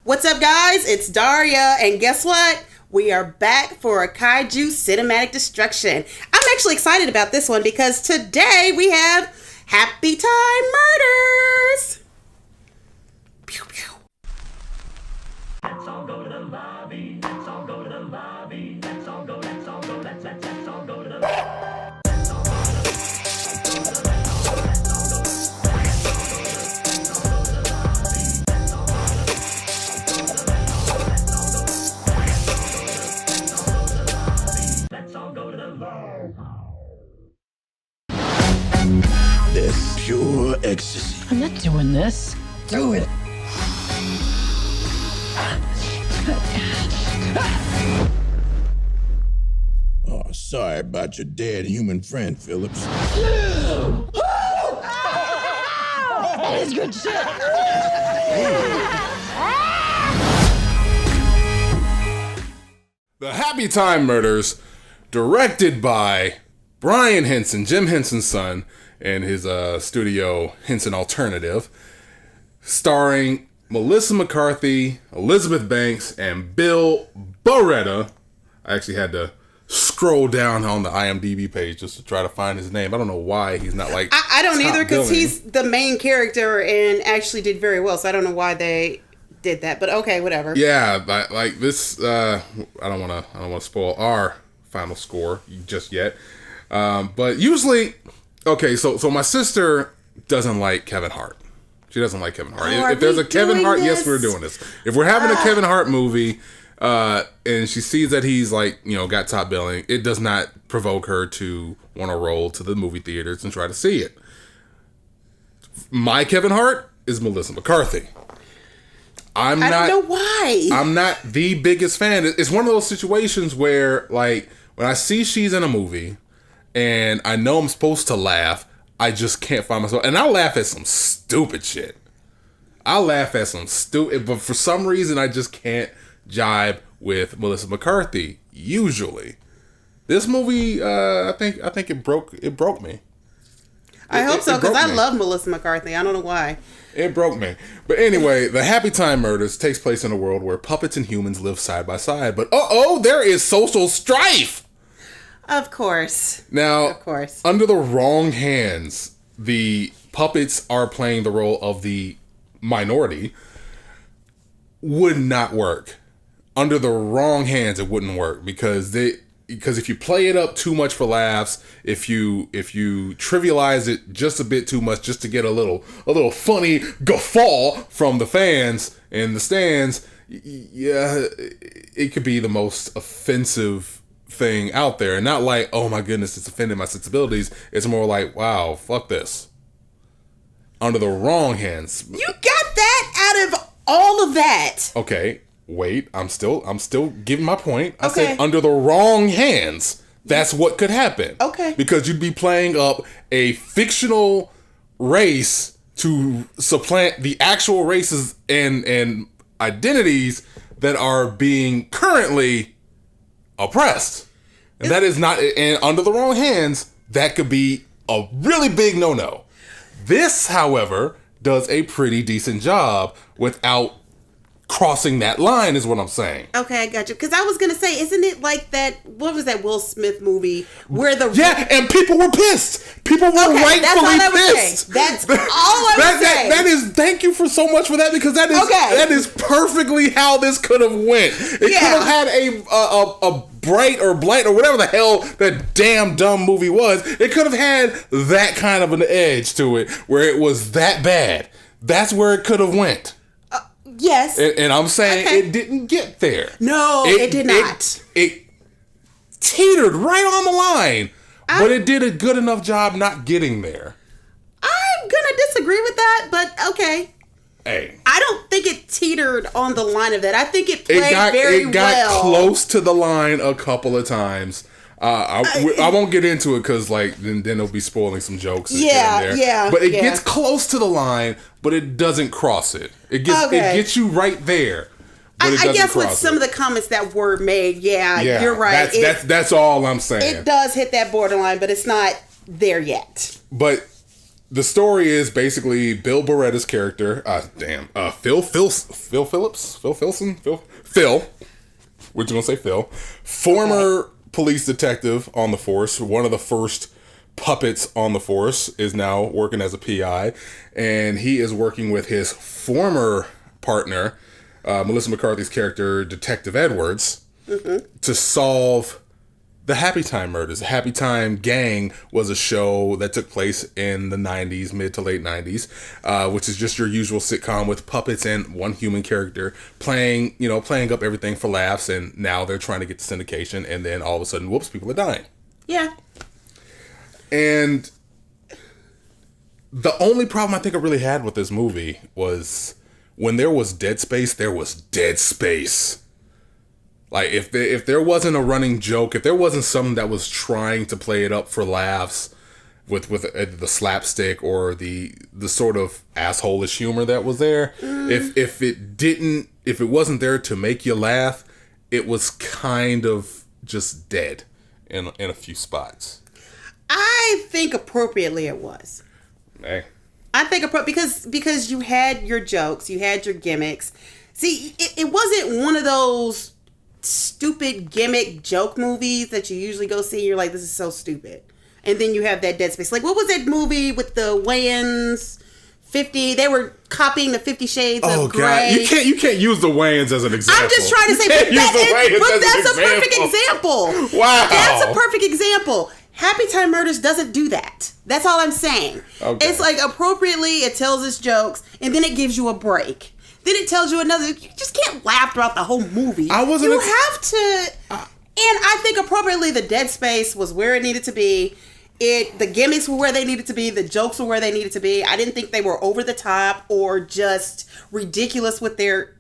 What's up, guys? It's Daria, and guess what? We are back for a Kaiju Cinematic Destruction. I'm actually excited about this one because today we have Happytime Murders. Pew, pew. Let's all go to the lobby. Let's all go to the lobby. Let's all go to the lobby. Let's all go to the This pure ecstasy. I'm not doing this. Do it. Oh, sorry about your dead human friend, Phillips. That is good shit. The Happytime Murders, directed by Brian Henson, Jim Henson's son, and his studio Henson Alternative, starring Melissa McCarthy, Elizabeth Banks, and Bill Barretta. I actually had to scroll down on the IMDb page just to try to find his name. I don't know why he's not like I don't top either because billing. he's the main character and actually did very well. So I don't know why they did that, but okay, whatever. Yeah, but like this, I don't want to spoil our final score just yet. But usually, okay, so my sister doesn't like Kevin Hart. She doesn't like Kevin Hart. Oh, If there's are a we Kevin doing Hart, this? yes, we're doing this. If we're having a Kevin Hart movie, and she sees that he's like, got top billing, it does not provoke her to want to roll to the movie theaters and try to see it. My Kevin Hart is Melissa McCarthy. I don't know why. I'm not the biggest fan. It's one of those situations where, like, when I see she's in a movie and I know I'm supposed to laugh, I just can't find myself. And I'll laugh at some stupid shit. But for some reason, I just can't jibe with Melissa McCarthy. Usually, this movie, I think it broke me. I hope so, because broke I me. love Melissa McCarthy. I don't know why. It broke me. But anyway, the Happytime Murders takes place in a world where puppets and humans live side by side. But there is social strife. Of course. Now, Of course. under the wrong hands, the puppets are playing the role of the minority. Would not work. Under the wrong hands, it wouldn't work because if you play it up too much for laughs, if you trivialize it just a bit too much just to get a little funny guffaw from the fans in the stands, yeah, it could be the most offensive thing out there. And not like, oh my goodness, it's offended my sensibilities. It's more like, wow, fuck this. Under the wrong hands. You got that out of all of that. Okay, wait, I'm still giving my point. I Okay. said under the wrong hands, that's what could happen. Okay. Because you'd be playing up a fictional race to supplant the actual races and identities that are being currently oppressed. And that is not, and under the wrong hands, that could be a really big no-no. This, however, does a pretty decent job without crossing that line, is what I'm saying. Okay, I got you. Because I was going to say, isn't it like that, what was that Will Smith movie where the... Yeah, and people were pissed. People were Okay, that's all rightfully I was pissed. saying. That's all I was saying. That is, thank you for so much for that, because that is perfectly how this could have went. It could have had a bright or blight or whatever the hell that damn dumb movie was. It could have had that kind of an edge to it where it was that bad. That's where it could have went. Yes. And I'm saying it didn't get there. No, it did not. It teetered right on the line, but it did a good enough job not getting there. I'm going to disagree with that, but okay. Hey. I don't think it teetered on the line of that. I think it played It got well. close to the line a couple of times. I won't get into it because then it'll be spoiling some jokes. Yeah. But it gets close to the line, but it doesn't cross it. It gets you right there. But it I doesn't guess with cross some it. of the comments that were made, you're right. That's all I'm saying. It does hit that borderline, but it's not there yet. But the story is basically Bill Beretta's character. Phil We're just gonna say Phil. Former police detective on the force, one of the first puppets on the force, is now working as a PI, and he is working with his former partner, Melissa McCarthy's character, Detective Edwards, to solve the Happytime Murders. The Happytime Gang was a show that took place in the 90s, mid to late 90s, which is just your usual sitcom with puppets and one human character playing up everything for laughs, and now they're trying to get to syndication, and then all of a sudden, whoops, people are dying. Yeah. And the only problem I think I really had with this movie was when there was dead space, there was dead space. Like, if there wasn't a running joke, if there wasn't something that was trying to play it up for laughs with the slapstick or the sort of asshole-ish humor that was there, if it wasn't there to make you laugh, it was kind of just dead in a few spots. I think appropriately it was. Hey. I think because you had your jokes, you had your gimmicks. See, it wasn't one of those stupid gimmick joke movies that you usually go see and you're like, this is so stupid. And then you have that dead space. Like, what was that movie with the Wayans? 50, they were copying the 50 Shades of Grey. God, you can't use the Wayans as an example. I'm just trying to say, but that's a perfect example. Wow. That's a perfect example. Happytime Murders doesn't do that. That's all I'm saying. Okay. It's like appropriately, it tells its jokes, and then it gives you a break. Then it tells you another. You just can't laugh throughout the whole movie. I wasn't. You have to. And I think appropriately, the dead space was where it needed to be. The gimmicks were where they needed to be. The jokes were where they needed to be. I didn't think they were over the top or just ridiculous with their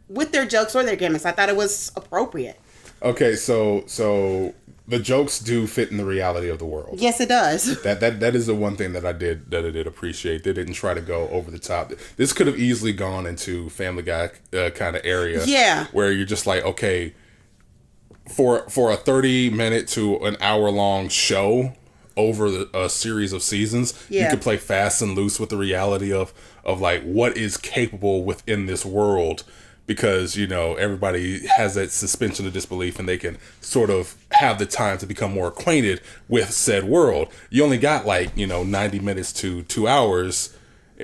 jokes or their gimmicks. I thought it was appropriate. Okay, so the jokes do fit in the reality of the world. Yes, it does. That is the one thing that I did appreciate. They didn't try to go over the top. This could have easily gone into Family Guy kind of area. Yeah. Where you're just like, okay, for a 30-minute to an hour-long show over a series of seasons, you could play fast and loose with the reality of like what is capable within this world. Because, everybody has that suspension of disbelief and they can sort of have the time to become more acquainted with said world. You only got 90 minutes to 2 hours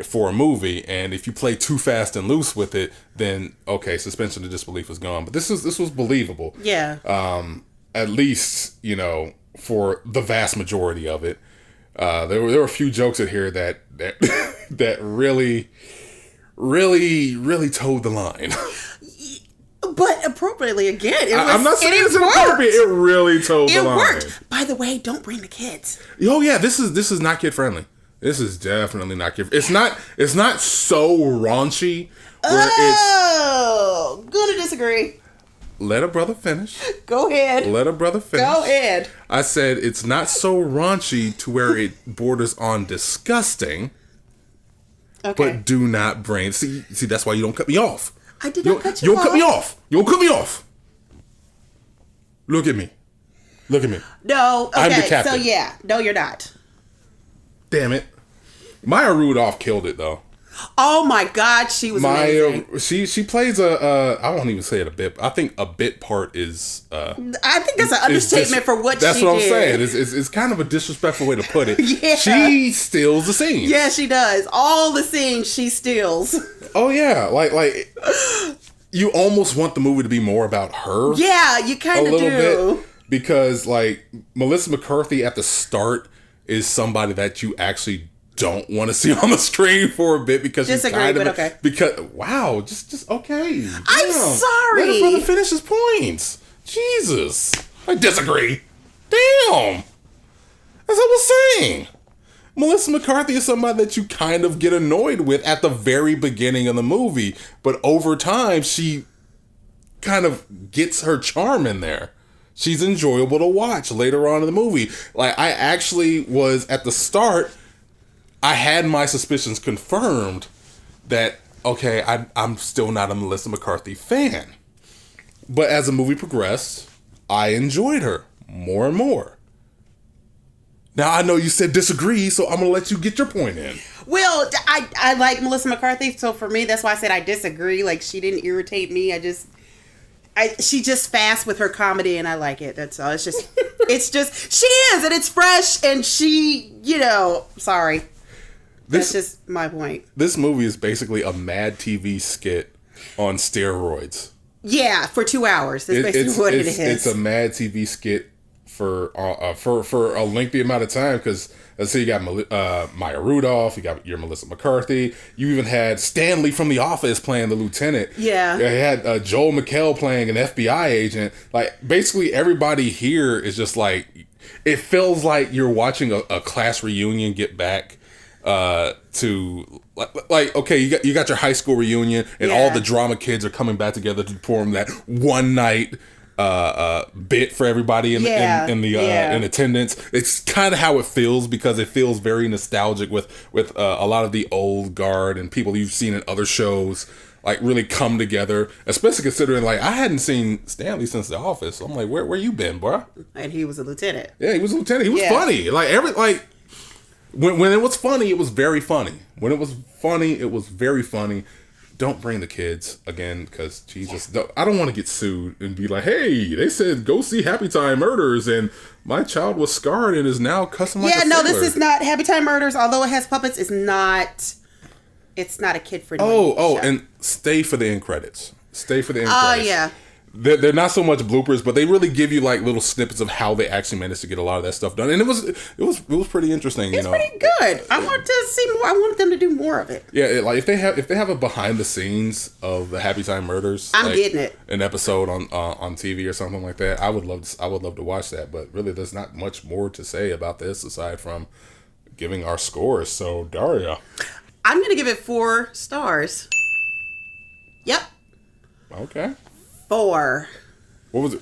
for a movie. And if you play too fast and loose with it, then, okay, suspension of disbelief is gone. But this was believable. Yeah. At least, for the vast majority of it. There were a few jokes in here that really towed the line. But appropriately, again, I'm not saying it's inappropriate. It really towed the line. It worked. By the way, don't bring the kids. Oh yeah, this is not kid friendly. This is definitely not kid. It's not so raunchy. Gonna disagree. Let a brother finish. Go ahead. Let a brother finish. Go ahead. I said it's not so raunchy to where it borders on disgusting. Okay. But do not bring. See, that's why you don't cut me off. I did not cut you off. You don't cut me off. You don't cut me off. Look at me. No. Okay. I'm the captain. So yeah. No, you're not. Damn it. Maya Rudolph killed it though. Oh my God, she was amazing. She plays I won't even say it a bit. I think a bit part is. I think that's an understatement for what she did. That's what I'm saying. It's kind of a disrespectful way to put it. Yeah. She steals the scene. Yeah, she does. All the scenes she steals. Oh yeah, like you almost want the movie to be more about her. Yeah, you kind of do. Bit, because like Melissa McCarthy at the start is somebody that you actually don't want to see on the screen for a bit because disagree, she's kind of okay. Because wow, just okay. Damn. I'm sorry. Let a brother finish his points. Jesus, I disagree. Damn, that's what I was saying. Melissa McCarthy is somebody that you kind of get annoyed with at the very beginning of the movie, but over time she kind of gets her charm in there. She's enjoyable to watch later on in the movie. Like I actually was at the start. I had my suspicions confirmed that, okay, I'm still not a Melissa McCarthy fan. But as the movie progressed, I enjoyed her more and more. Now, I know you said disagree, so I'm going to let you get your point in. Well, I like Melissa McCarthy, so for me, that's why I said I disagree. Like, she didn't irritate me. She just fast with her comedy, and I like it. That's all. It's just she is, and it's fresh, and sorry. That's just my point. This movie is basically a Mad TV skit on steroids. Yeah, for 2 hours. That's basically what it is. It's a Mad TV skit for a lengthy amount of time, because let's say you got Maya Rudolph, you got your Melissa McCarthy, you even had Stanley from The Office playing the lieutenant. Yeah. You had Joel McHale playing an FBI agent. Like, basically everybody here is just like, it feels like you're watching a class reunion get back to like okay, you got your high school reunion, and all the drama kids are coming back together to perform that one night bit for everybody in attendance. It's kind of how it feels, because it feels very nostalgic with a lot of the old guard and people you've seen in other shows like really come together, especially considering like I hadn't seen Stanley since The Office. So I'm like, where you been, bro? And he was a lieutenant. Yeah, he was a lieutenant. He was funny. When it was funny, it was very funny. When it was funny, it was very funny. Don't bring the kids again, because Jesus, I don't want to get sued and be like, hey, they said go see Happytime Murders, and my child was scarred and is now cussing like a sailor. This is not Happytime Murders. Although it has puppets, it's not a kid friendly. Oh, and stay for the end credits. Stay for the end credits. Oh yeah. They're not so much bloopers, but they really give you like little snippets of how they actually managed to get a lot of that stuff done, and it was pretty interesting. It's pretty good. I want to see more. I want them to do more of it. Yeah, like if they have a behind the scenes of the Happytime Murders, I'm getting it. An episode on TV or something like that. I would love to watch that. But really, there's not much more to say about this aside from giving our scores. So Daria, I'm gonna give it 4 stars. Yep. Okay. 4. What was it?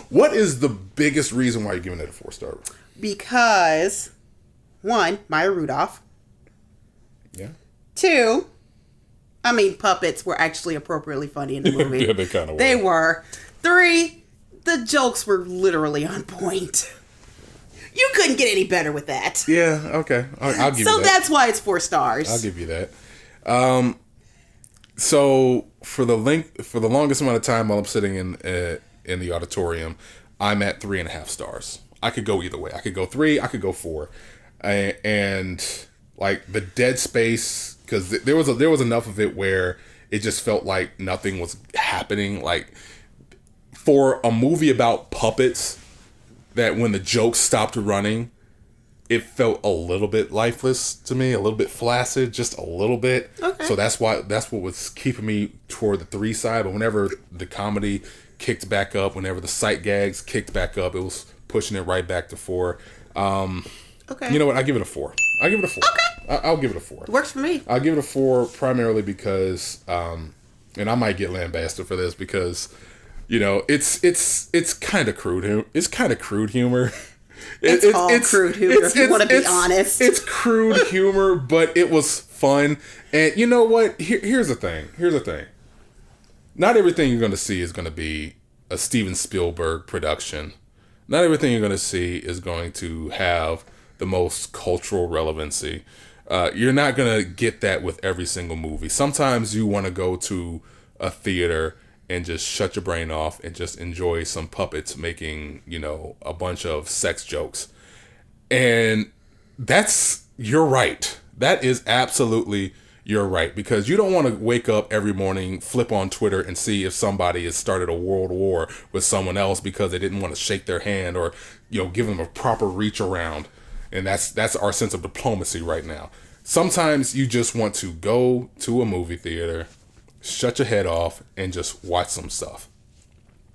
What is the biggest reason why you're giving it a 4-star? Because 1, Maya Rudolph. Yeah. 2, puppets were actually appropriately funny in the movie. Yeah, they kind of were. They were. 3, the jokes were literally on point. You couldn't get any better with that. Yeah. Okay. I'll give you that. So that's why it's 4 stars. I'll give you that. So for the longest amount of time while I'm sitting in the auditorium, I'm at 3.5 stars. I could go either way. I could go 3. I could go 4. And like the dead space, because there was enough of it where it just felt like nothing was happening. Like for a movie about puppets, that when the jokes stopped running, it felt a little bit lifeless to me, a little bit flaccid, just a little bit. Okay. So that's what was keeping me toward the 3 side. But whenever the comedy kicked back up, whenever the sight gags kicked back up, it was pushing it right back to 4. Okay. You know what? I give it a 4. I give it a 4. Okay. I'll give it a 4. It works for me. I'll give it a 4 primarily because, and I might get lambasted for this because, it's kind of crude. It's kind of crude humor. It's crude humor, if you want to be honest. It's crude humor, but it was fun. And you know what? Here's the thing. Not everything you're going to see is going to be a Steven Spielberg production. Not everything you're going to see is going to have the most cultural relevancy. You're not going to get that with every single movie. Sometimes you want to go to a theater and just shut your brain off and just enjoy some puppets making, a bunch of sex jokes. And you're right. That is absolutely, you're right. Because you don't want to wake up every morning, flip on Twitter and see if somebody has started a world war with someone else because they didn't want to shake their hand or, give them a proper reach around. And that's our sense of diplomacy right now. Sometimes you just want to go to a movie theater, shut your head off, and just watch some stuff.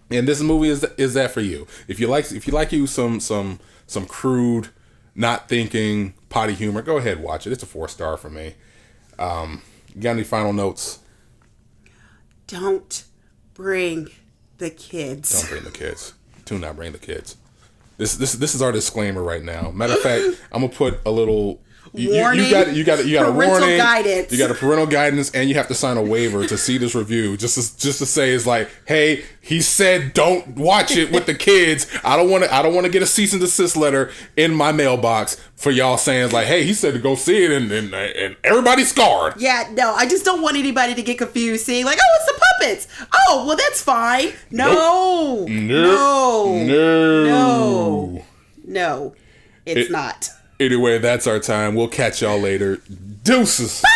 And this movie is that for you. If you like some crude, not thinking, potty humor, go ahead, watch it. It's a 4-star for me. You got any final notes? Don't bring the kids. Don't bring the kids. Do not bring the kids. This is our disclaimer right now. Matter of fact, I'm gonna put a little warning. You got a parental warning. guidance. You got a parental guidance, and you have to sign a waiver to see this review. Just to say it's like, hey, he said don't watch it with the kids. I don't want to get a cease and desist letter in my mailbox for y'all saying it's like, hey, he said to go see it, and everybody's scarred. Yeah, no, I just don't want anybody to get confused, seeing like, oh, it's the puppets. Oh, well, that's fine. No, no, it's not. Anyway, that's our time. We'll catch y'all later. Deuces. Bye.